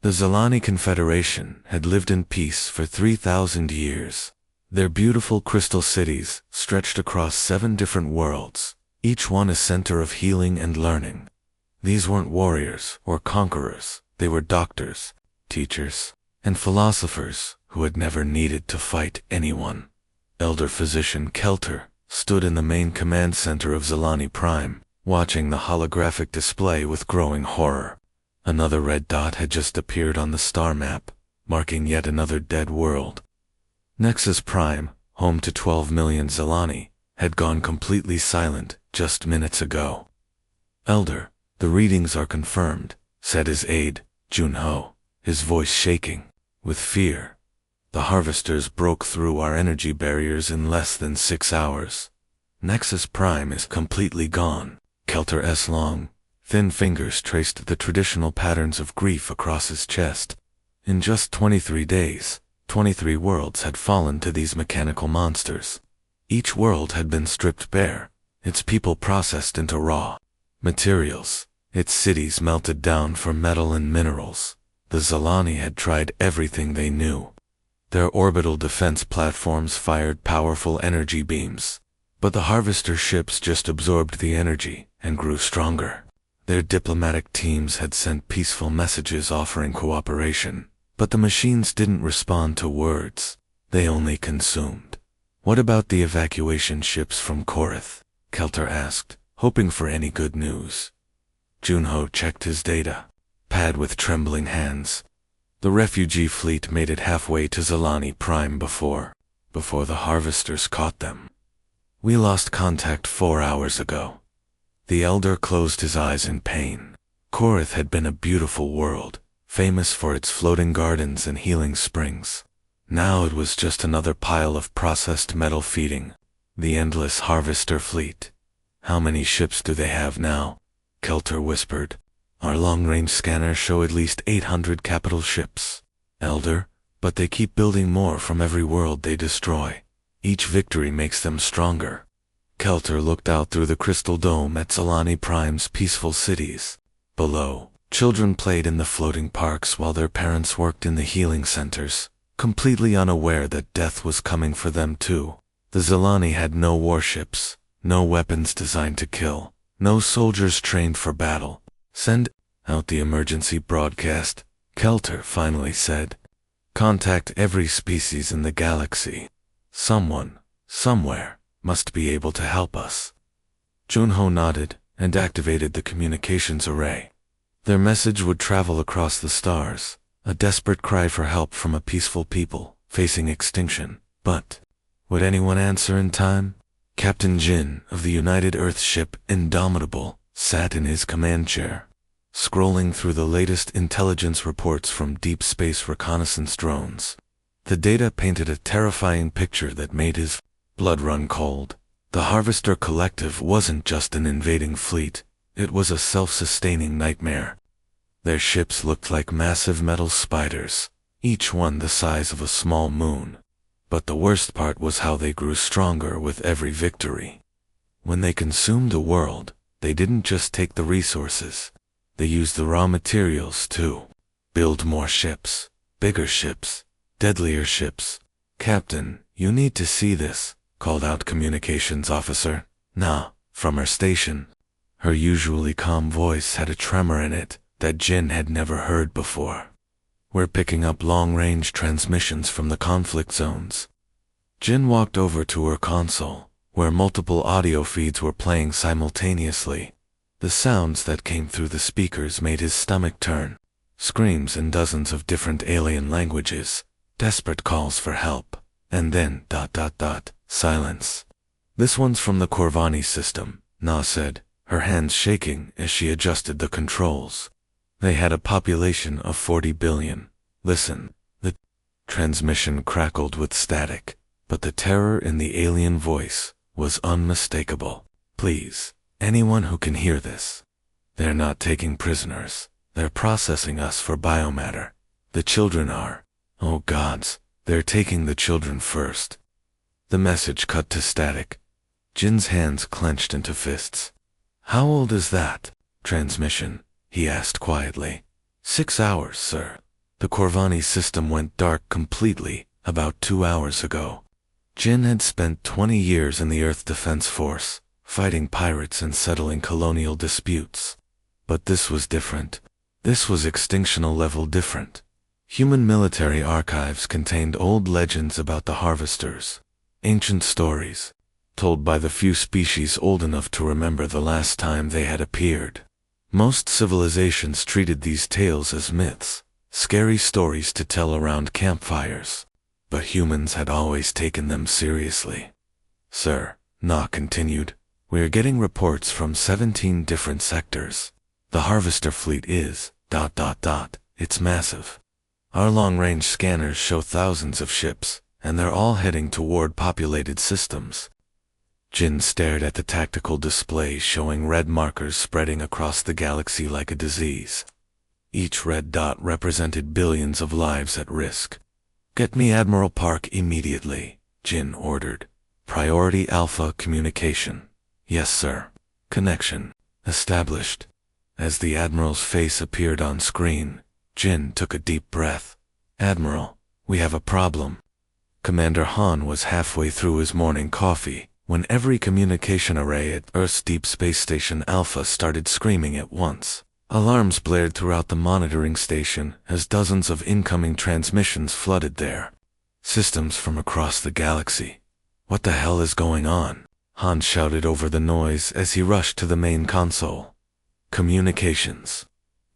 The Zalani Confederation had lived in peace for 3,000 years. Their beautiful crystal cities stretched across 7 different worlds, each one a center of healing and learning. These weren't warriors or conquerors, they were doctors, teachers, and philosophers who had never needed to fight anyone. Elder Physician Kelter stood in the main command center of Zalani Prime, watching the holographic display with growing horror. Another red dot had just appeared on the star map, marking yet another dead world. Nexus Prime, home to 12 million Zalani, had gone completely silent just minutes ago. Elder, the readings are confirmed, said his aide, Junho, his voice shaking with fear. The harvesters broke through our energy barriers in less than 6 hours. Nexus Prime is completely gone. Kelter's long, thin fingers traced the traditional patterns of grief across his chest. In just 23 days, 23 worlds had fallen to these mechanical monsters. Each world had been stripped bare, its people processed into raw materials, its cities melted down for metal and minerals. The Zalani had tried everything they knew. Their orbital defense platforms fired powerful energy beams, but the harvester ships just absorbed the energy and grew stronger. Their diplomatic teams had sent peaceful messages offering cooperation, but the machines didn't respond to words, they only consumed. What about the evacuation ships from Korath? Kelter asked, hoping for any good news. Junho checked his data pad with trembling hands. The refugee fleet made it halfway to Zalani Prime before the harvesters caught them. We lost contact 4 hours ago. The elder closed his eyes in pain. Korath had been a beautiful world, famous for its floating gardens and healing springs. Now it was just another pile of processed metal feeding the endless harvester fleet. How many ships do they have now? Kelter whispered. Our long-range scanners show at least 800 capital ships. Elder, but they keep building more from every world they destroy. Each victory makes them stronger. Kelter looked out through the crystal dome at Zalani Prime's peaceful cities. Below, children played in the floating parks while their parents worked in the healing centers, completely unaware that death was coming for them too. The Zalani had no warships, no weapons designed to kill, no soldiers trained for battle. Send out the emergency broadcast, Kelter finally said. Contact every species in the galaxy. Someone, somewhere, must be able to help us. Junho nodded and activated the communications array. Their message would travel across the stars, a desperate cry for help from a peaceful people facing extinction. But would anyone answer in time? Captain Jin of the United Earth ship Indomitable sat in his command chair, scrolling through the latest intelligence reports from deep space reconnaissance drones. The data painted a terrifying picture that made his blood run cold. The Harvester Collective wasn't just an invading fleet, it was a self-sustaining nightmare. Their ships looked like massive metal spiders, each one the size of a small moon. But the worst part was how they grew stronger with every victory. When they consumed a world, they didn't just take the resources. They used the raw materials too. Build more ships, bigger ships, deadlier ships. Captain, you need to see this, called out communications officer Na from her station. Her usually calm voice had a tremor in it that Jin had never heard before. We're picking up long-range transmissions from the conflict zones. Jin walked over to her console, where multiple audio feeds were playing simultaneously. The sounds that came through the speakers made his stomach turn. Screams in dozens of different alien languages, desperate calls for help, and then ... silence. This one's from the Corvani system, Na said, her hands shaking as she adjusted the controls. They had a population of 40 billion. Listen. The transmission crackled with static, but the terror in the alien voice was unmistakable. Please, anyone who can hear this. They're not taking prisoners. They're processing us for biomatter. The children are. Oh gods, they're taking the children first. The message cut to static. Jin's hands clenched into fists. How old is that transmission? He asked quietly. 6 hours, sir. The Corvani system went dark completely about 2 hours ago. Jin had spent 20 years in the Earth Defense Force, fighting pirates and settling colonial disputes. But this was different. This was extinctional level different. Human military archives contained old legends about the harvesters, ancient stories, told by the few species old enough to remember the last time they had appeared. Most civilizations treated these tales as myths, scary stories to tell around campfires. But humans had always taken them seriously. Sir, Na continued, we are getting reports from 17 different sectors. The harvester fleet is, it's massive. Our long-range scanners show thousands of ships, and they're all heading toward populated systems. Jin stared at the tactical display showing red markers spreading across the galaxy like a disease. Each red dot represented billions of lives at risk. Get me Admiral Park immediately, Jin ordered. Priority Alpha communication. Yes, sir. Connection established. As the Admiral's face appeared on screen, Jin took a deep breath. Admiral, we have a problem. Commander Han was halfway through his morning coffee when every communication array at Earth's Deep Space Station Alpha started screaming at once. Alarms blared throughout the monitoring station as dozens of incoming transmissions flooded there. Systems from across the galaxy. What the hell is going on? Han shouted over the noise as he rushed to the main console. Communications.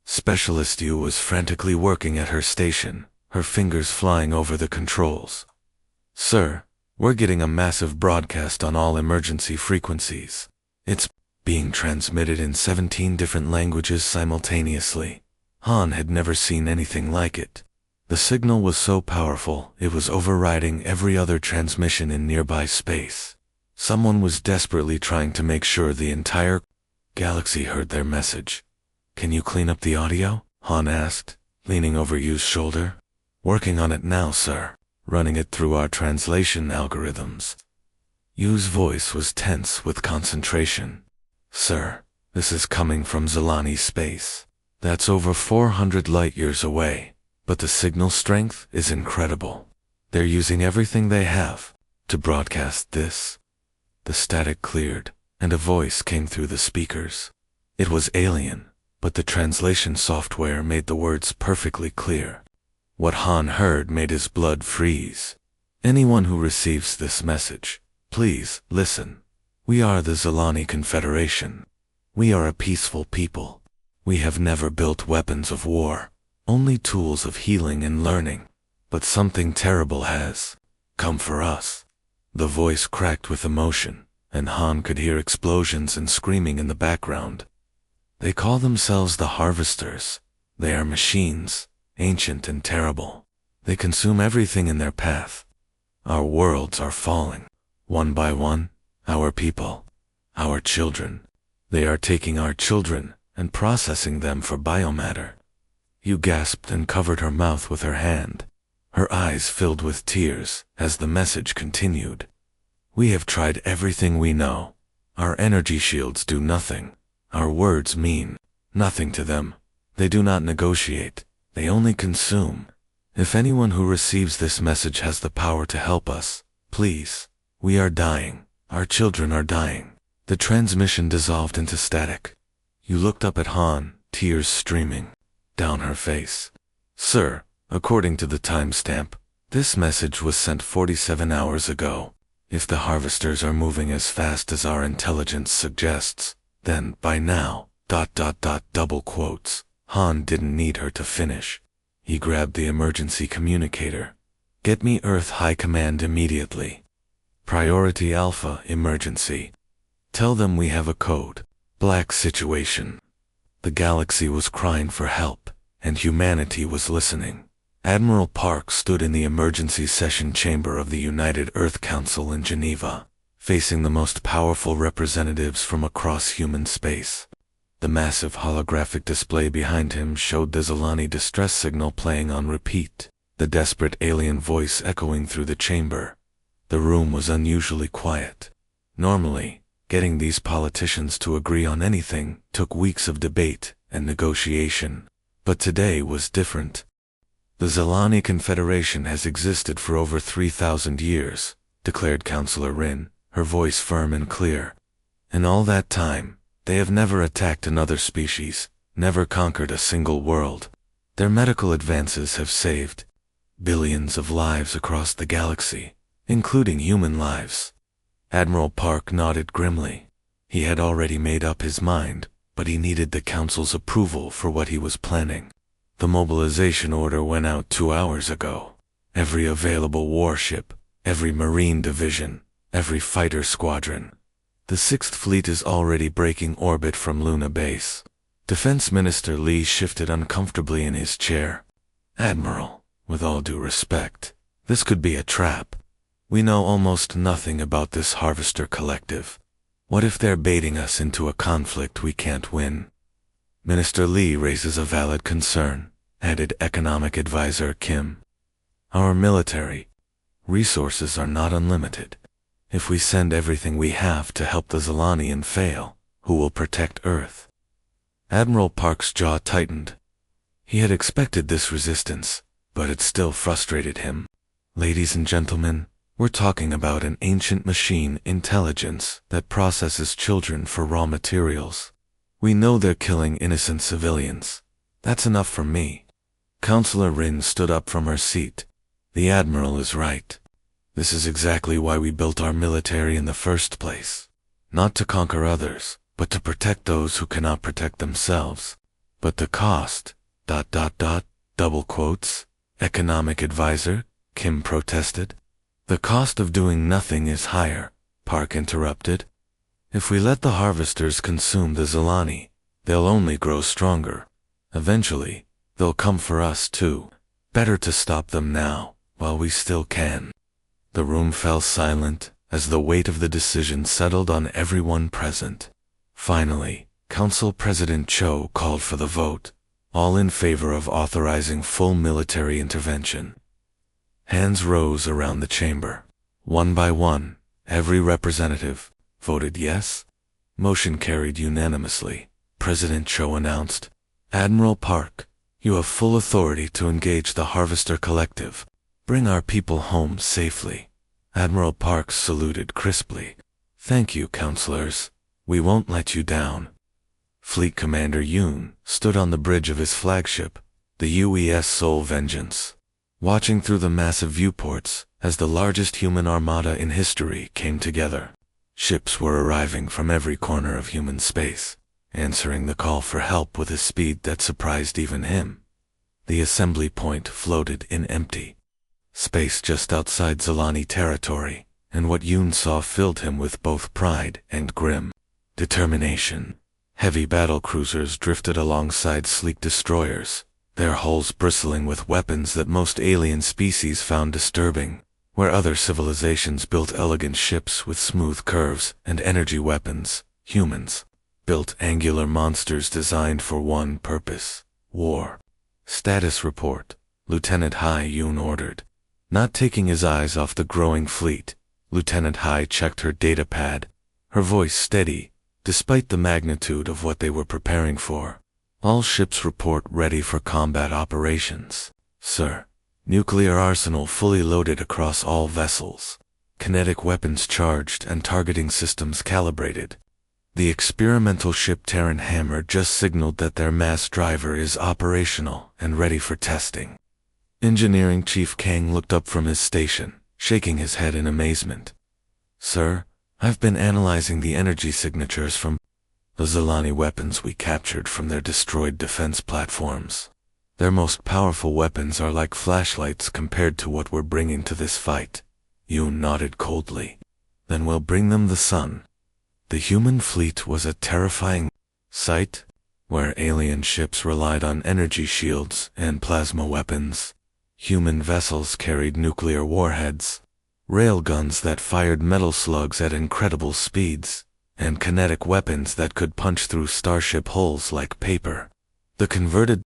Specialist Yu was frantically working at her station, her fingers flying over the controls. Sir, we're getting a massive broadcast on all emergency frequencies. It's being transmitted in 17 different languages simultaneously. Han had never seen anything like it. The signal was so powerful, it was overriding every other transmission in nearby space. Someone was desperately trying to make sure the entire galaxy heard their message. Can you clean up the audio? Han asked, leaning over Yu's shoulder. Working on it now, sir. Running it through our translation algorithms. Yu's voice was tense with concentration. Sir, this is coming from Zilani space. That's over 400 light-years away, but the signal strength is incredible. They're using everything they have to broadcast this. The static cleared, and a voice came through the speakers. It was alien, but the translation software made the words perfectly clear. What Han heard made his blood freeze. Anyone who receives this message, please listen. We are the Zilani Confederation. We are a peaceful people. We have never built weapons of war, only tools of healing and learning. But something terrible has come for us. The voice cracked with emotion, and Han could hear explosions and screaming in the background. They call themselves the Harvesters. They are machines, ancient and terrible. They consume everything in their path. Our worlds are falling, one by one. Our people, our children. They are taking our children and processing them for biomatter. Yu gasped and covered her mouth with her hand. Her eyes filled with tears as the message continued. We have tried everything we know. Our energy shields do nothing. Our words mean nothing to them. They do not negotiate. They only consume. If anyone who receives this message has the power to help us, please. We are dying. Our children are dying. The transmission dissolved into static. You looked up at Han, tears streaming down her face. Sir, according to the timestamp, this message was sent 47 hours ago. If the harvesters are moving as fast as our intelligence suggests, then by now, double quotes. Han didn't need her to finish. He grabbed the emergency communicator. Get me Earth High Command immediately. Priority Alpha emergency. Tell them we have a code. Black situation. The galaxy was crying for help, and humanity was listening. Admiral Park stood in the emergency session chamber of the United Earth Council in Geneva, facing the most powerful representatives from across human space. The massive holographic display behind him showed the Zilani distress signal playing on repeat, the desperate alien voice echoing through the chamber. The room was unusually quiet. Normally, getting these politicians to agree on anything took weeks of debate and negotiation, but today was different. The Zilani Confederation has existed for over 3,000 years, declared Counselor Rin, her voice firm and clear. In all that time, they have never attacked another species, never conquered a single world. Their medical advances have saved billions of lives across the galaxy, including human lives. Admiral Park nodded grimly. He had already made up his mind, but he needed the Council's approval for what he was planning. The mobilization order went out 2 hours ago. Every available warship, every Marine division, every fighter squadron. The 6th Fleet is already breaking orbit from Luna Base. Defense Minister Lee shifted uncomfortably in his chair. Admiral, with all due respect, this could be a trap. We know almost nothing about this Harvester Collective. What if they're baiting us into a conflict we can't win? Minister Lee raises a valid concern, added Economic Advisor Kim. Our military resources are not unlimited. If we send everything we have to help the Zilani and fail, who will protect Earth? Admiral Park's jaw tightened. He had expected this resistance, but it still frustrated him. Ladies and gentlemen, we're talking about an ancient machine intelligence that processes children for raw materials. We know they're killing innocent civilians. That's enough for me. Counselor Rin stood up from her seat. The Admiral is right. This is exactly why we built our military in the first place. Not to conquer others, but to protect those who cannot protect themselves. But the cost, ... double quotes, Economic Advisor, Kim protested. The cost of doing nothing is higher, Park interrupted. If we let the harvesters consume the Zilani, they'll only grow stronger. Eventually, they'll come for us too. Better to stop them now, while we still can. The room fell silent, as the weight of the decision settled on everyone present. Finally, Council President Cho called for the vote, all in favor of authorizing full military intervention. Hands rose around the chamber. One by one, every representative voted yes. Motion carried unanimously. President Cho announced, Admiral Park, you have full authority to engage the Harvester Collective. Bring our people home safely. Admiral Park saluted crisply. Thank you, counselors. We won't let you down. Fleet Commander Yoon stood on the bridge of his flagship, the UES Soul Vengeance, watching through the massive viewports as the largest human armada in history came together. Ships were arriving from every corner of human space, answering the call for help with a speed that surprised even him. The assembly point floated in empty space just outside Zilani territory, and what Yoon saw filled him with both pride and grim determination. Heavy battle cruisers drifted alongside sleek destroyers, their hulls bristling with weapons that most alien species found disturbing, where other civilizations built elegant ships with smooth curves and energy weapons. Humans built angular monsters designed for one purpose: war. Status report, Lieutenant Hai Yoon ordered. Not taking his eyes off the growing fleet, Lieutenant Hai checked her data pad, her voice steady, despite the magnitude of what they were preparing for. All ships report ready for combat operations, sir. Nuclear arsenal fully loaded across all vessels. Kinetic weapons charged and targeting systems calibrated. The experimental ship Terran Hammer just signaled that their mass driver is operational and ready for testing. Engineering Chief Kang looked up from his station, shaking his head in amazement. Sir, I've been analyzing the energy signatures from the Zilani weapons we captured from their destroyed defense platforms. Their most powerful weapons are like flashlights compared to what we're bringing to this fight. Yoon nodded coldly. Then we'll bring them the sun. The human fleet was a terrifying sight, where alien ships relied on energy shields and plasma weapons. Human vessels carried nuclear warheads, railguns that fired metal slugs at incredible speeds, and kinetic weapons that could punch through starship hulls like paper. The converted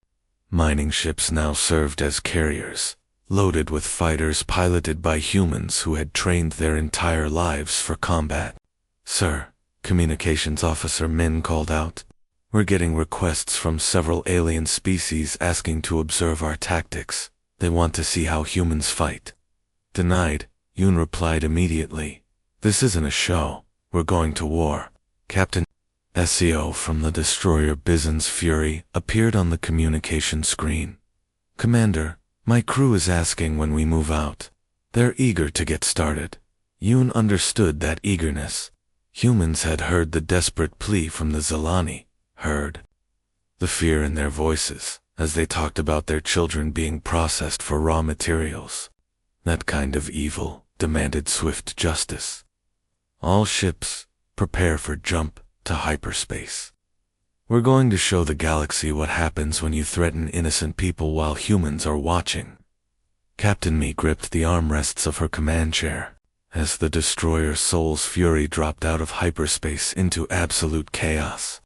mining ships now served as carriers, loaded with fighters piloted by humans who had trained their entire lives for combat. Sir, Communications Officer Min called out, we're getting requests from several alien species asking to observe our tactics. They want to see how humans fight. Denied, Yoon replied immediately. This isn't a show. We're going to war. Captain SEO from the destroyer Bison's Fury appeared on the communication screen. Commander, my crew is asking when we move out. They're eager to get started. Yoon understood that eagerness. Humans had heard the desperate plea from the Zilani, heard the fear in their voices as they talked about their children being processed for raw materials. That kind of evil demanded swift justice. All ships, prepare for jump to hyperspace. We're going to show the galaxy what happens when you threaten innocent people while humans are watching. Captain Mi gripped the armrests of her command chair as the destroyer Soul's Fury dropped out of hyperspace into absolute chaos.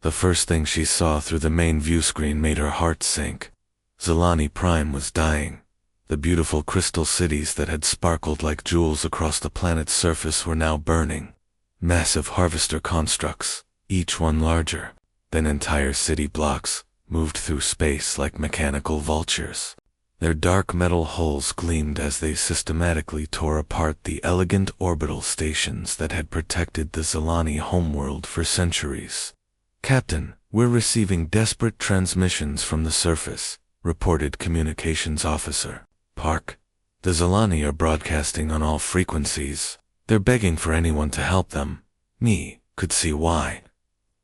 The first thing she saw through the main view screen made her heart sink. Zilani Prime was dying. The beautiful crystal cities that had sparkled like jewels across the planet's surface were now burning. Massive harvester constructs, each one larger than entire city blocks, moved through space like mechanical vultures. Their dark metal hulls gleamed as they systematically tore apart the elegant orbital stations that had protected the Zilani homeworld for centuries. Captain, we're receiving desperate transmissions from the surface, reported Communications Officer Park. The Zilani are broadcasting on all frequencies. They're begging for anyone to help them. Me could see why.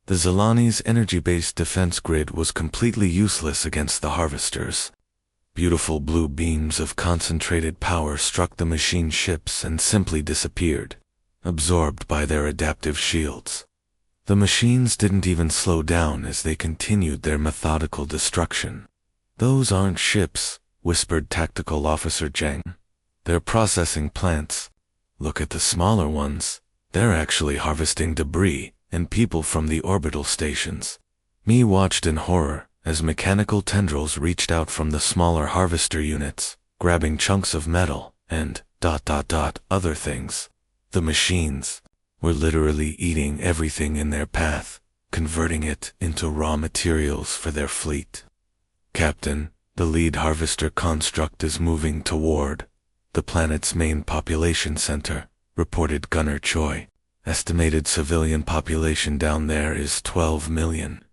The Zilani's energy-based defense grid was completely useless against the harvesters. Beautiful blue beams of concentrated power struck the machine ships and simply disappeared, absorbed by their adaptive shields. The machines didn't even slow down as they continued their methodical destruction. Those aren't ships, whispered Tactical Officer Zheng. They're processing plants. Look at the smaller ones. They're actually harvesting debris and people from the orbital stations. Mi watched in horror as mechanical tendrils reached out from the smaller harvester units, grabbing chunks of metal and other things. The machines were literally eating everything in their path, converting it into raw materials for their fleet. Captain, the lead harvester construct is moving toward the planet's main population center, reported Gunner Choi. Estimated civilian population down there is 12 million.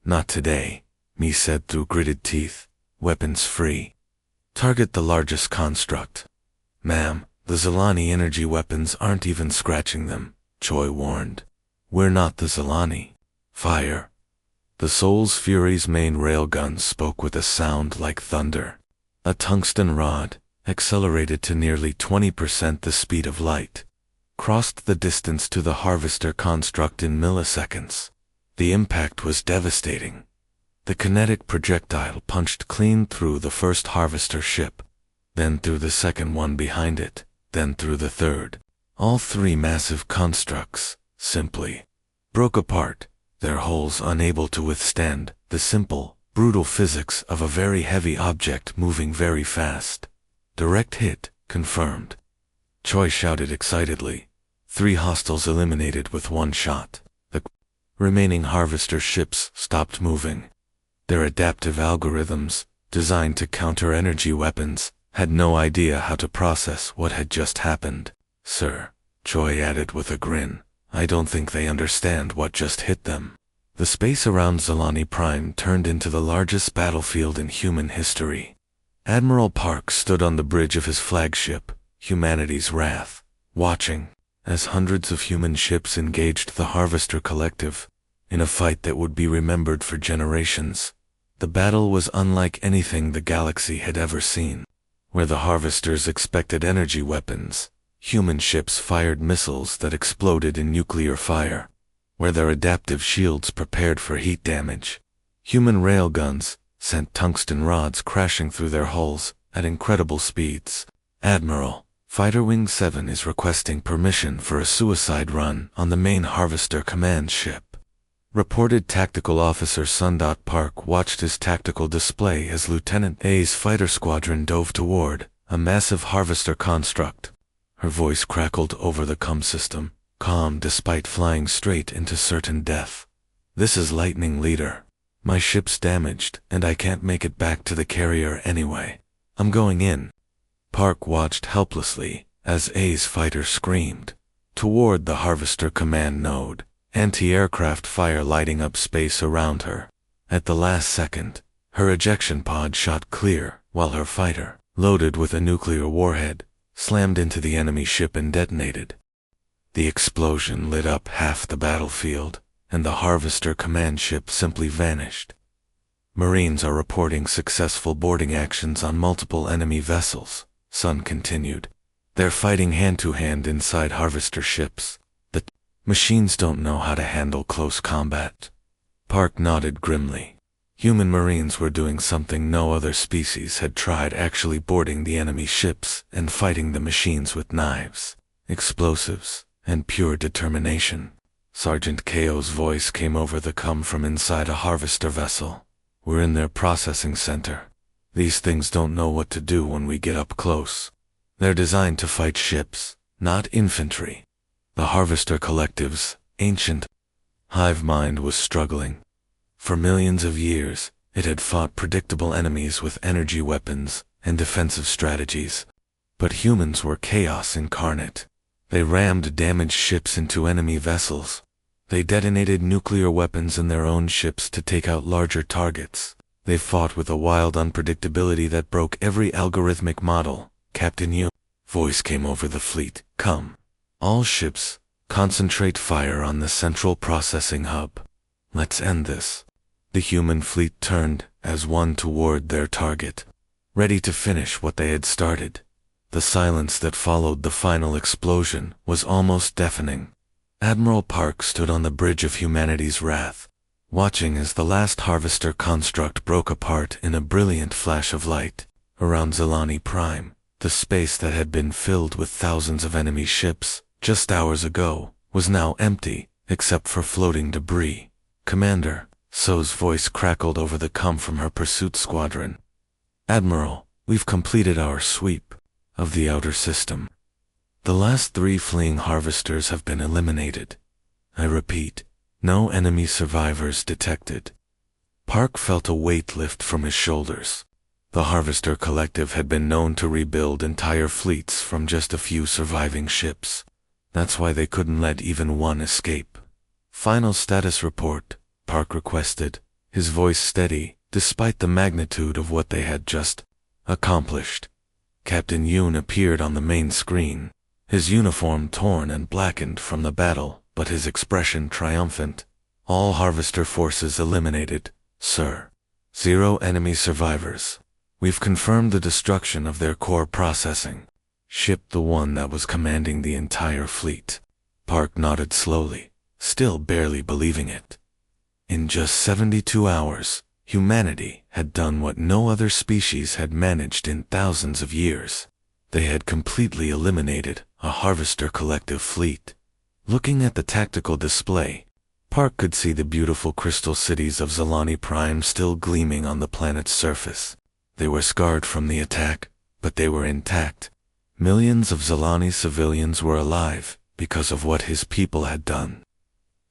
Not today, Mi said through gritted teeth, weapons free. Target the largest construct. Ma'am, the Zilani energy weapons aren't even scratching them, Choi warned. We're not the Zilani. Fire. The Soul's Fury's main railguns spoke with a sound like thunder. A tungsten rod, accelerated to nearly 20% the speed of light, crossed the distance to the harvester construct in milliseconds. The impact was devastating. The kinetic projectile punched clean through the first harvester ship, then through the second one behind it, then through the third. All three massive constructs simply broke apart, their hulls unable to withstand the simple, brutal physics of a very heavy object moving very fast. Direct hit, confirmed. Choi shouted excitedly. 3 hostiles eliminated with 1 shot. The remaining harvester ships stopped moving. Their adaptive algorithms, designed to counter energy weapons, had no idea how to process what had just happened. Sir, Choi added with a grin, I don't think they understand what just hit them. The space around Zilani Prime turned into the largest battlefield in human history. Admiral Park stood on the bridge of his flagship, Humanity's Wrath, watching as hundreds of human ships engaged the Harvester Collective in a fight that would be remembered for generations. The battle was unlike anything the galaxy had ever seen. Where the Harvesters expected energy weapons, human ships fired missiles that exploded in nuclear fire. Where their adaptive shields prepared for heat damage, human railguns sent tungsten rods crashing through their hulls at incredible speeds. Admiral, Fighter Wing 7 is requesting permission for a suicide run on the main Harvester command ship. Reported Tactical Officer Sundot Park watched his tactical display as Lieutenant A's fighter squadron dove toward a massive Harvester construct. Her voice crackled over the comm system, calm despite flying straight into certain death. This is Lightning Leader. My ship's damaged, and I can't make it back to the carrier anyway. I'm going in. Park watched helplessly as A's fighter screamed toward the Harvester command node, anti-aircraft fire lighting up space around her. At the last second, her ejection pod shot clear while her fighter, loaded with a nuclear warhead, slammed into the enemy ship and detonated. The explosion lit up half the battlefield, and the Harvester command ship simply vanished. Marines are reporting successful boarding actions on multiple enemy vessels, Sun continued. They're fighting hand-to-hand inside Harvester ships. The machines don't know how to handle close combat. Park nodded grimly. Human Marines were doing something no other species had tried, actually boarding the enemy ships and fighting the machines with knives, explosives, and pure determination. Sergeant Ko's voice came over the com from inside a Harvester vessel. We're in their processing center. These things don't know what to do when we get up close. They're designed to fight ships, not infantry. The Harvester Collective's ancient hive mind was struggling. For millions of years, it had fought predictable enemies with energy weapons and defensive strategies. But humans were chaos incarnate. They rammed damaged ships into enemy vessels. They detonated nuclear weapons in their own ships to take out larger targets. They fought with a wild unpredictability that broke every algorithmic model. Captain Yu, voice came over the fleet. Come. All ships, concentrate fire on the central processing hub. Let's end this. The human fleet turned as one toward their target, ready to finish what they had started. The silence that followed the final explosion was almost deafening. Admiral Park stood on the bridge of humanity's wrath, watching as the last Harvester construct broke apart in a brilliant flash of light. Around Zilani Prime, the space that had been filled with thousands of enemy ships just hours ago was now empty, except for floating debris. Commander, So's voice crackled over the com from her pursuit squadron. Admiral, we've completed our sweep of the outer system. The last 3 fleeing Harvesters have been eliminated. I repeat, no enemy survivors detected. Park felt a weight lift from his shoulders. The Harvester Collective had been known to rebuild entire fleets from just a few surviving ships. That's why they couldn't let even one escape. Final status report, Park requested, his voice steady, despite the magnitude of what they had just accomplished. Captain Yoon appeared on the main screen, his uniform torn and blackened from the battle, but his expression triumphant. All Harvester forces eliminated, sir. 0 enemy survivors. We've confirmed the destruction of their core processing. Ship the one that was commanding the entire fleet. Park nodded slowly, still barely believing it. In just 72 hours, humanity had done what no other species had managed in thousands of years. They had completely eliminated a Harvester Collective fleet. Looking at the tactical display, Park could see the beautiful crystal cities of Zilani Prime still gleaming on the planet's surface. They were scarred from the attack, but they were intact. Millions of Zilani civilians were alive because of what his people had done.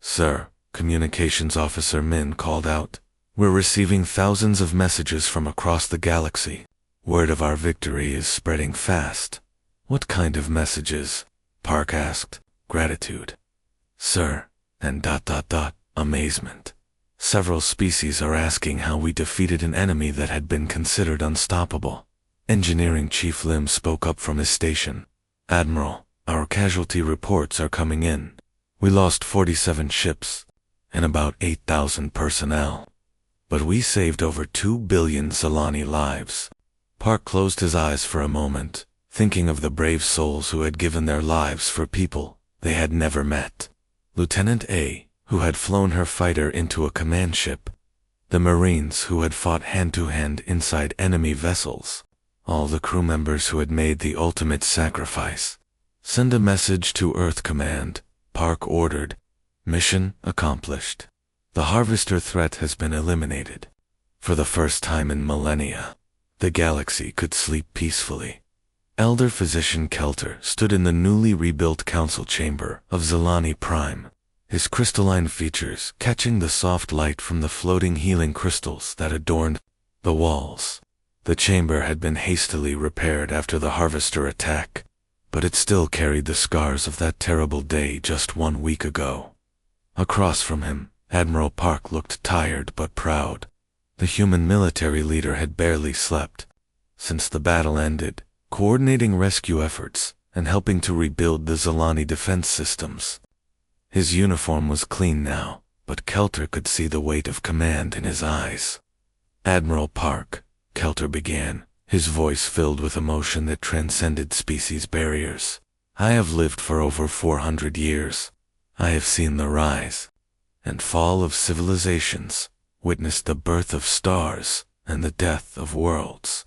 Sir, Communications Officer Min called out, we're receiving thousands of messages from across the galaxy. Word of our victory is spreading fast. What kind of messages? Park asked. Gratitude. Sir, and ... amazement. Several species are asking how we defeated an enemy that had been considered unstoppable. Engineering Chief Lim spoke up from his station. Admiral, our casualty reports are coming in. We lost 47 ships and about 8,000 personnel. But we saved over 2 billion Zilani lives. Park closed his eyes for a moment, thinking of the brave souls who had given their lives for people they had never met. Lieutenant A, who had flown her fighter into a command ship. The Marines who had fought hand-to-hand inside enemy vessels. All the crew members who had made the ultimate sacrifice. Send a message to Earth Command, Park ordered. Mission accomplished. The Harvester threat has been eliminated. For the first time in millennia, the galaxy could sleep peacefully. Elder Physician Kelter stood in the newly rebuilt council chamber of Zilani Prime, his crystalline features catching the soft light from the floating healing crystals that adorned the walls. The chamber had been hastily repaired after the Harvester attack, but it still carried the scars of that terrible day just 1 week ago. Across from him, Admiral Park looked tired but proud. The human military leader had barely slept since the battle ended, coordinating rescue efforts and helping to rebuild the Zilani defense systems. His uniform was clean now, but Kelter could see the weight of command in his eyes. "Admiral Park," Kelter began, his voice filled with emotion that transcended species barriers. "I have lived for over 400 years. I have seen the rise and fall of civilizations, witnessed the birth of stars and the death of worlds.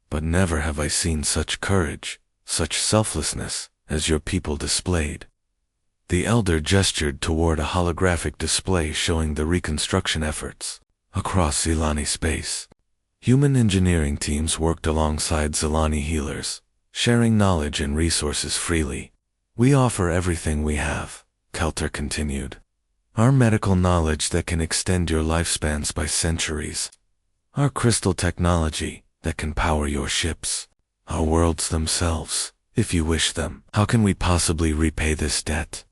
But never have I seen such courage, such selflessness as your people displayed." The elder gestured toward a holographic display showing the reconstruction efforts across Zilani space. Human engineering teams worked alongside Zilani healers, sharing knowledge and resources freely. "We offer everything we have," Kelter continued. "Our medical knowledge that can extend your lifespans by centuries. Our crystal technology that can power your ships. Our worlds themselves, if you wish them. How can we possibly repay this debt?"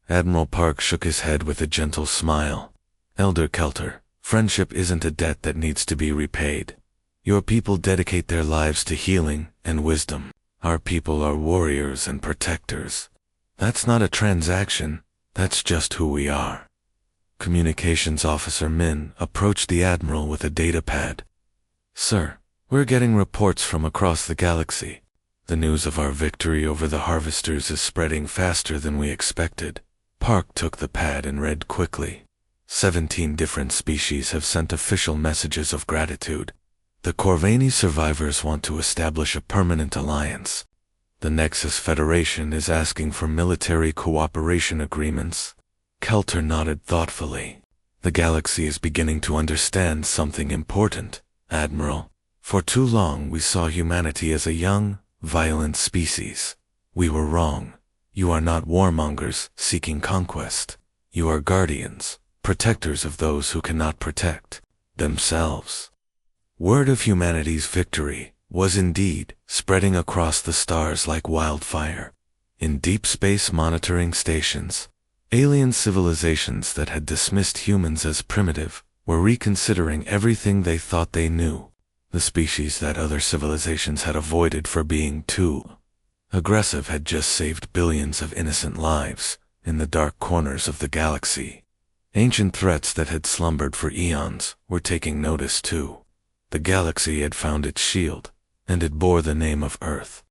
Admiral Park shook his head with a gentle smile. "Elder Kelter, friendship isn't a debt that needs to be repaid. Your people dedicate their lives to healing and wisdom. Our people are warriors and protectors. That's not a transaction, that's just who we are." Communications Officer Min approached the Admiral with a data pad. "Sir, we're getting reports from across the galaxy. The news of our victory over the Harvesters is spreading faster than we expected." Park took the pad and read quickly. 17 different species have sent official messages of gratitude. The Corvani survivors want to establish a permanent alliance. The Nexus Federation is asking for military cooperation agreements. Kelter nodded thoughtfully. "The galaxy is beginning to understand something important, Admiral. For too long we saw humanity as a young, violent species. We were wrong. You are not warmongers seeking conquest. You are guardians, protectors of those who cannot protect themselves." Word of humanity's victory was indeed spreading across the stars like wildfire. In deep space monitoring stations, alien civilizations that had dismissed humans as primitive were reconsidering everything they thought they knew. The species that other civilizations had avoided for being too aggressive had just saved billions of innocent lives in the dark corners of the galaxy. Ancient threats that had slumbered for eons were taking notice too. The galaxy had found its shield, and it bore the name of Earth.